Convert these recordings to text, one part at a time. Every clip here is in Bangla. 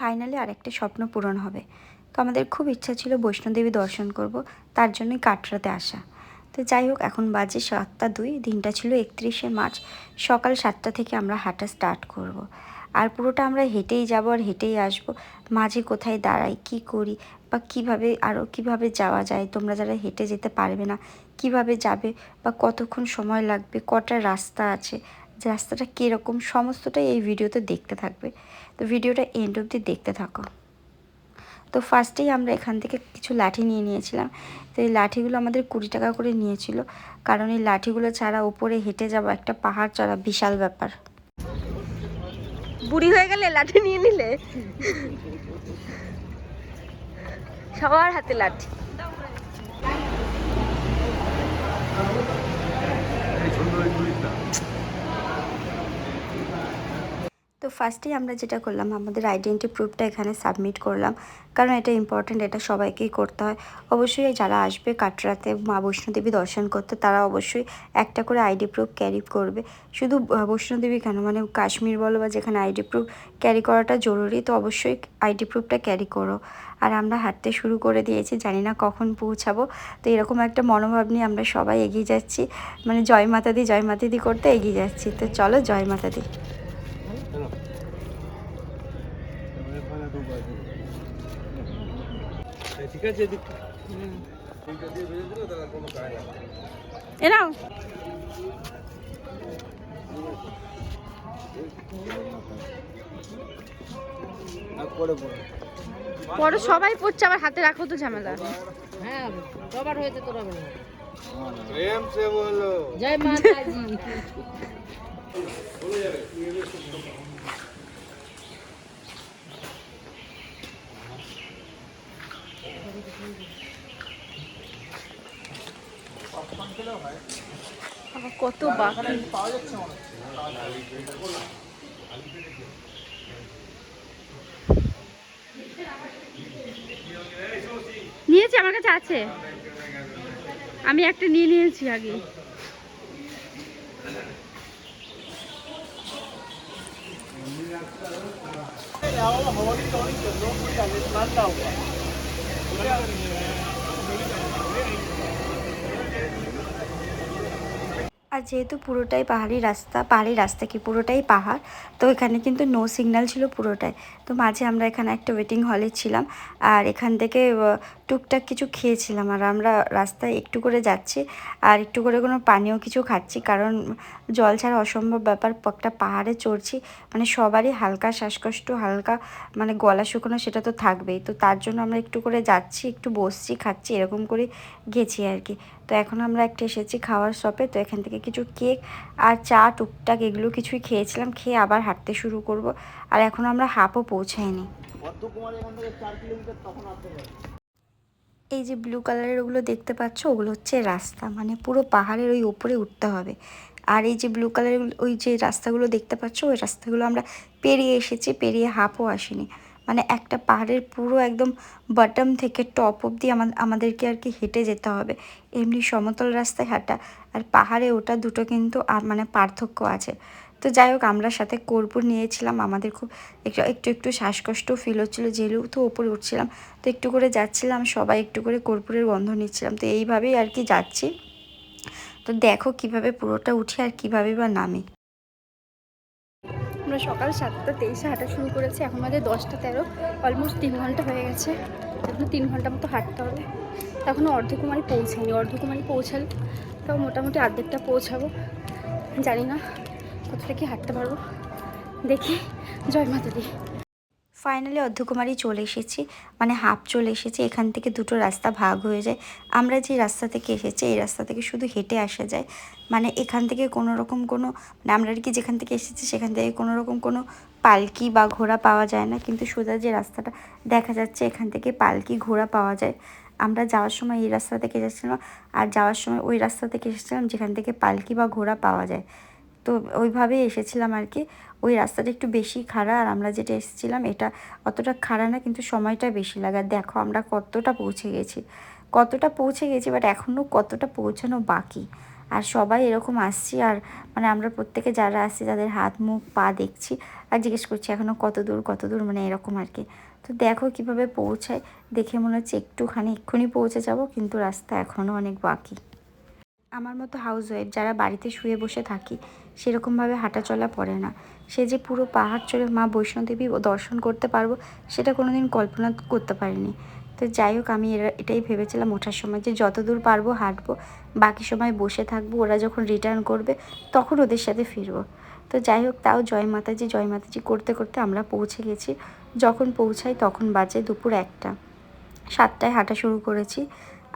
ফাইনালি আরেকটা স্বপ্ন পূরণ হবে। তো আমাদের খুব ইচ্ছা ছিল বৈষ্ণোদেবী দর্শন করব, তার জন্যই কাটরাতে আসা। তো যাই হোক, এখন বাজে 7টা 2, দিনটা ছিল 31শে মার্চ। সকাল 7টা থেকে আমরা হাঁটা স্টার্ট করব। আর পুরোটা আমরা হেঁটেই যাব আর হেঁটেই আসব। মাঝে কোথায় দাঁড়াই, কি করি বা কীভাবে আরও কীভাবে যাওয়া যায়, তোমরা যারা হেঁটে যেতে পারবে না কিভাবে যাবে বা কতক্ষণ সময় লাগবে, কটা রাস্তা আছে, রাস্তাটা কীরকম, সমস্তটাই এই ভিডিওতে দেখতে থাকবে। তো ভিডিওটা এন্ড অবধি দেখতে থাকো। তো ফার্স্টেই আমরা এখান থেকে কিছু লাঠি নিয়ে নিয়েছিলাম। তো এই লাঠিগুলো আমাদের 20 টাকা করে নিয়েছিল, কারণ এই লাঠিগুলো ছাড়া উপরে হেঁটে যাওয়া একটা পাহাড় চড়া বিশাল ব্যাপার। বুড়ি হয়ে গেলে লাঠি নিয়ে নিলে, সবার হাতে লাঠি। তো ফার্স্টেই আমরা যেটা করলাম, আমাদের আইডেন্টি প্রুফটা এখানে সাবমিট করলাম, কারণ এটা ইম্পর্ট্যান্ট, এটা সবাইকেই করতে হয়। অবশ্যই যারা আসবে কাটরাতে মা বৈষ্ণোদেবী দর্শন করতে, তারা অবশ্যই একটা করে আইডি প্রুফ ক্যারি করবে। শুধু বৈষ্ণোদেবী কেন, মানে কাশ্মীর বলো বা যেখানে আইডি প্রুফ ক্যারি করাটা জরুরি, তো অবশ্যই আইডি প্রুফটা ক্যারি করো। আর আমরা হাঁটতে শুরু করে দিয়েছি, জানি না কখন পৌঁছাবো। তো এরকম একটা মনোভাব নিয়ে আমরা সবাই এগিয়ে যাচ্ছি, মানে জয় মাতা দি জয় মাতা দি করতে এগিয়ে যাচ্ছি। তো চলো, জয় মাতা দি। ঠিক আছে, এরাও পরে সবাই পড়ছে, আবার হাতে রাখো তো ঝামেলা। হ্যাঁ, সবার হয়েছে, তোরা বলো প্রেম সে বলো জয় মাতাজি। কত বাকি নিয়েছি, আমার কাছে আছে, আমি একটা নিয়ে নিয়েছি আগে। আর যেহেতু পুরোটাই পাহাড়ি রাস্তা কি পুরোটাই পাহাড়, তো এখানে কিন্তু নো সিগন্যাল ছিল পুরোটাই। তো মাঝে আমরা এখানে একটা ওয়েটিং হলে ছিলাম, আর এখান থেকে টুকটাক কিছু খেয়েছিলাম। আর আমরা রাস্তায় একটু করে যাচ্ছি আর একটু করে কোনো পানীয় কিছু খাচ্ছি, কারণ জল ছাড়া অসম্ভব ব্যাপার, একটা পাহাড়ে চড়ছি, মানে সবারই হালকা শ্বাসকষ্ট, হালকা মানে গলা শুকনো সেটা তো থাকবেই। তো তার জন্য আমরা একটু করে যাচ্ছি, একটু বসছি, খাচ্ছি, এরকম করে গেছি আর কি। তো এখন আমরা একটা এসেছি খাওয়ার শপে, তো এখান থেকে কিছু কেক আর চা টুকটাক এগুলো কিছুই খেয়েছিলাম, খেয়ে আবার হাঁটতে শুরু করব। আর এখন আমরা হাঁপও পৌঁছাইনি। এই যে ব্লু কালারের ওগুলো দেখতে পাচ্ছ, ওগুলো হচ্ছে রাস্তা, মানে পুরো পাহাড়ের ওই উপরে উঠতে হবে। আর এই যে ব্লু কালারের ওই যে রাস্তাগুলো দেখতে পাচ্ছ, ওই রাস্তাগুলো আমরা পেরিয়ে এসেছি, পেরিয়ে হাঁপও আসিনি। মানে একটা পাহাড়ের পুরো একদম বটম থেকে টপ অবধি আমাদেরকে আর কি হেঁটে যেতে হবে। এমনি সমতল রাস্তায় হাঁটা আর পাহাড়ে ওঠা দুটো কিন্তু মানে পার্থক্য আছে। তো যাই হোক, আমরা সাথে কর্পূর নিয়েছিলাম, আমাদের খুব একটু একটু শ্বাসকষ্ট ফিল হচ্ছিলো, যেহেতু ওপরে উঠছিলাম। তো একটু করে যাচ্ছিলাম, সবাই একটু করে কর্পূরের গন্ধ নিচ্ছিলাম। তো এইভাবেই আর কি যাচ্ছি। তো দেখো কিভাবে পুরোটা উঠি আর কিভাবে বা নামি। আমরা সকাল 7টা 23 হাঁটা শুরু করেছি, এখন আমাদের 10টা 13, অলমোস্ট 3 ঘন্টা হয়ে গেছে। এখনো 3 ঘন্টা মতো হাঁটতে হবে। এখনও অর্ধকুমারী পৌঁছায়নি, অর্ধকুমারী পৌঁছালে তাও মোটামুটি অর্ধেকটা পৌঁছাবো। জানি না কতটা কি হাঁটতে পারবো, দেখি। জয় মাতা দি। ফাইনালি অর্ধকুমারী চলে এসেছি, মানে হাফ চলে এসেছি। এখান থেকে দুটো রাস্তা ভাগ হয়ে যায়। আমরা যে রাস্তা থেকে এসেছি এই রাস্তা থেকে শুধু হেঁটে আসা যায়, মানে এখান থেকে কোনো রকম কোনো, মানে আমরা আর কি যেখান থেকে এসেছি সেখান থেকে কোনো রকম কোনো পালকি বা ঘোড়া পাওয়া যায় না, কিন্তু সোজা যে রাস্তাটা দেখা যাচ্ছে এখান থেকে পালকি ঘোড়া পাওয়া যায়। আমরা যাওয়ার সময় এই রাস্তা থেকে এসেছিলাম, আর যাওয়ার সময় ওই রাস্তা থেকে এসেছিলাম যেখান থেকে পালকি বা ঘোড়া পাওয়া যায়। তো ওইভাবেই এসেছিলাম আর কি। ওই রাস্তাটা একটু বেশি খাড়া, আর আমরা যেটা এসেছিলাম এটা অতটা খাড়া না, কিন্তু সময়টা বেশি লাগে। আর দেখো আমরা কতটা পৌঁছে গেছি, বাট এখনও কতটা পৌঁছানো বাকি। আর সবাই এরকম আসছি, আর মানে আমরা প্রত্যেকে যারা আসছি তাদের হাত মুখ পা দেখছি আর জিজ্ঞেস করছি এখনও কত দূর মানে এরকম আর কি। তো দেখো কিভাবে পৌঁছায়, দেখে মনে হচ্ছে একটুখানি এক্ষুনি পৌঁছে যাব, কিন্তু রাস্তা এখনও অনেক বাকি। আমার মতো হাউসওয়াইফ যারা বাড়িতে শুয়ে বসে থাকি সেরকমভাবে হাঁটা চলা পড়ে না, সে যে পুরো পাহাড় চড়ে মা বৈষ্ণোদেবী দর্শন করতে পারবো সেটা কোনো দিন কল্পনা করতে পারিনি। তো যাই হোক, আমি এটাই ভেবেছিলাম ওঠার সময় যে যত দূর পারবো হাঁটবো, বাকি সময় বসে থাকবো, ওরা যখন রিটার্ন করবে তখন ওদের সাথে ফিরবো। তো যাই হোক, তাও জয় মাতাজি করতে করতে আমরা পৌঁছে গেছি। যখন পৌঁছাই তখন বাজে দুপুর 1টা। 7টায় হাঁটা শুরু করেছি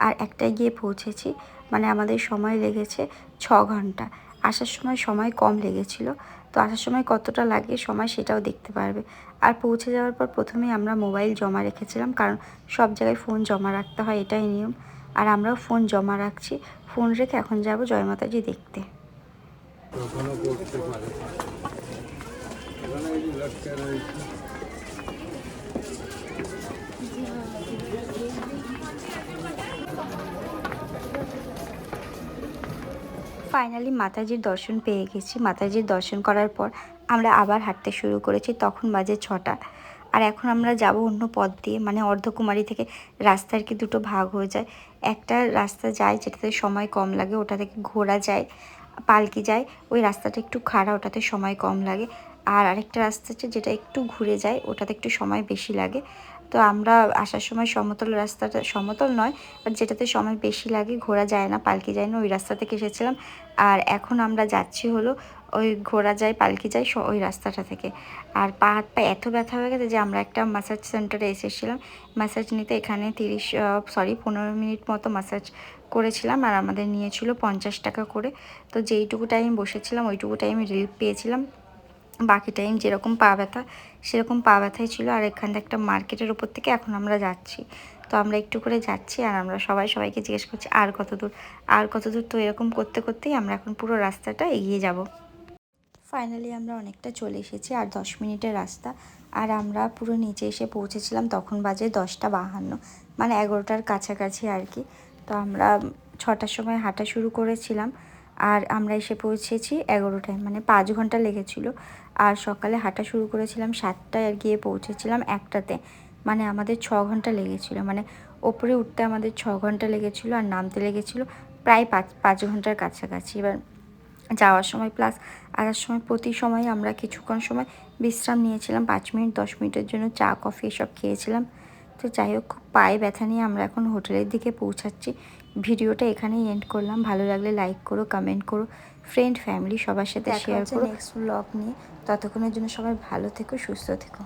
আর 1টায় গিয়ে পৌঁছেছি, মানে আমাদের সময় লেগেছে 6 ঘন্টা। আসার সময় কম লেগেছিল, তো আসার সময় কতটা লাগে সময় সেটাও দেখতে পারবে। আর পৌঁছে যাওয়ার পর প্রথমেই আমরা মোবাইল জমা রেখেছিলাম, কারণ সব জায়গায় ফোন জমা রাখতে হয়, এটাই নিয়ম। আর আমরাও ফোন জমা রাখছি, ফোন রেখে এখন যাব জয় মাতাজি দেখতে। ফাইনালি মাতাজির দর্শন পেয়ে গেছি। মাতাজির দর্শন করার পর আমরা আবার হাঁটতে শুরু করেছি, তখন বাজে 6টা। আর এখন আমরা যাব অন্য পথ দিয়ে, মানে অর্ধকুমারী থেকে রাস্তা আর কি দুটো ভাগ হয়ে যায়। একটা রাস্তা যায় যেটাতে সময় কম লাগে, ওটা থেকে ঘোড়া যায়, পালকি যায়, ওই রাস্তাটা একটু খাড়া, ওটাতে সময় কম লাগে। আর আরেকটা রাস্তা আছে যেটা একটু ঘুরে যায়, ওটাতে একটু সময় বেশি লাগে। তো আমরা আসার সময় সমতল রাস্তাটা, সমতল নয় বাট যেটাতে সময় বেশি লাগে, ঘোড়া যায় না, পালকি যায় না, ওই রাস্তা থেকে এসেছিলাম। আর এখন আমরা যাচ্ছি হলো ওই ঘোড়া যায় পালকি যায় ওই রাস্তাটা থেকে। আর পা হাত পা এত ব্যথা হয়ে গেছে যে আমরা একটা ম্যাসাজ সেন্টারে এসেছিলাম ম্যাসাজ নিতে। এখানে 15 মিনিট মতো ম্যাসাজ করেছিলাম আর আমাদের নিয়েছিল 50 টাকা করে। তো যেইটুকু টাইম বসেছিলাম ওইটুকু টাইমে রিলিফ পেয়েছিলাম, বাকি টাইম যেরকম পা ব্যথা সেরকম পা ব্যথাই ছিল। আর এখানে একটা মার্কেটের উপর থেকে এখন আমরা যাচ্ছি, তো আমরা একটু করে যাচ্ছি আর আমরা সবাইকে জিজ্ঞেস করছি আর কত দূর। তো এরকম করতে করতেই আমরা এখন পুরো রাস্তাটা এগিয়ে যাব। ফাইনালি আমরা অনেকটা চলে এসেছি, আর 10 মিনিটের রাস্তা। আর আমরা পুরো নিচে এসে পৌঁছেছিলাম তখন বাজে 10টা 52, মানে 11টার কাছাকাছি আর কি। তো আমরা 6টার সময় হাঁটা শুরু করেছিলাম আর আমরা এসে পৌঁছেছি 11টায়, মানে 5 ঘন্টা লেগেছিল। আর সকালে হাঁটা শুরু করেছিলাম 7টায় আর গিয়ে পৌঁছেছিলাম 1টাতে, মানে আমাদের 6 ঘন্টা লেগেছিল। মানে ওপরে উঠতে আমাদের 6 ঘন্টা লেগেছিল আর নামতে লেগেছিল প্রায় 5 ঘন্টার কাছাকাছি। এবার যাওয়ার সময় প্লাস আসার সময় প্রতি সময় আমরা কিছুক্ষণ সময় বিশ্রাম নিয়েছিলাম, 5 মিনিট 10 মিনিটের জন্য চা কফি এসব খেয়েছিলাম। তো যাই হোক, খুব পায়ে ব্যথা নিয়ে আমরা এখন হোটেলের দিকে পৌঁছাচ্ছি। ভিডিওটা এখানেই এন্ড করলাম। ভালো লাগলে লাইক করো, কমেন্ট করো, ফ্রেন্ড ফ্যামিলি সবার সাথে শেয়ার করো নেক্সট ব্লগ নিয়ে। ততক্ষণের জন্য সবাই ভালো থেকো, সুস্থ থেকো।